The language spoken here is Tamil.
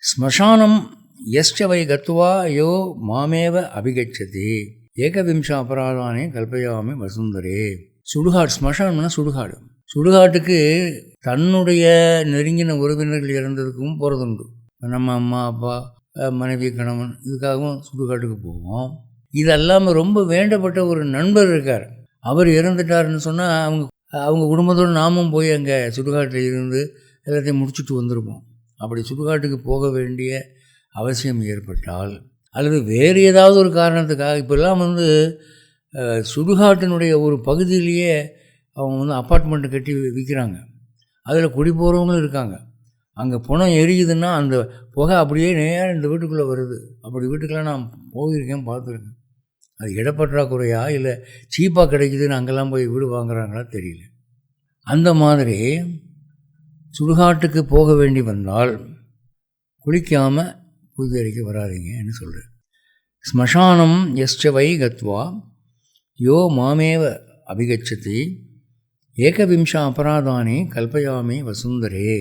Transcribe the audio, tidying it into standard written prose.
ஸ்மசானம் யஸ்ச வை கத்வா யோ மாமேவ அபிகச்சதி ஏகவிம்ச அபராதானே கல்பயாமி வசுந்தரே. சுடுகாடு, ஸ்மசானம்னா சுடுகாடு. சுடுகாட்டுக்கு தன்னுடைய நெருங்கின உறவினர்கள் இறந்ததுக்கும் போகிறதுண்டு. நம்ம அம்மா அப்பா மனைவி கணவன் இதுக்காகவும் சுடுகாட்டுக்கு போவோம். இது அல்லாமல் ரொம்ப வேண்டப்பட்ட ஒரு நண்பர் இருக்கார், அவர் இறந்துட்டாருன்னு சொன்னால் அவங்க குடும்பத்தோடு நாமும் போய் அங்கே சுடுகாட்டில் இருந்து எல்லாத்தையும் முடிச்சுட்டு வந்திருப்போம். அப்படி சுடுகாட்டுக்கு போக வேண்டிய அவசியம் ஏற்பட்டால் அல்லது வேறு ஏதாவது ஒரு காரணத்துக்காக, இப்போல்லாம் சுடுகாட்டினுடைய ஒரு பகுதியிலேயே அவங்க அப்பார்ட்மெண்ட்டு கட்டி விற்கிறாங்க. அதில் குடி போகிறவங்களும் இருக்காங்க. அங்கே பணம் எரியுதுன்னா அந்த புகை அப்படியே நேரம் இந்த வீட்டுக்குள்ளே வருது. அப்படி வீட்டுக்கெல்லாம் நான் போயிருக்கேன், பார்த்துருக்கேன். அது இடப்பற்றாக்குறையா இல்லை சீப்பாக கிடைக்குதுன்னு அங்கெல்லாம் போய் வீடு வாங்குறாங்களா தெரியல. அந்த மாதிரி சுடுகாட்டுக்கு போக வேண்டி வந்தால் குளிக்காமல் பூஜைக்கு வராதிங்கன்னு சொல்கிறேன். ஸ்மசானம் யஸ்ச வை கத்வா யோ மாமேவ அபிகச்சதி ஏகவிம்ச அபராதானே கல்பயாமி வசுந்தரே.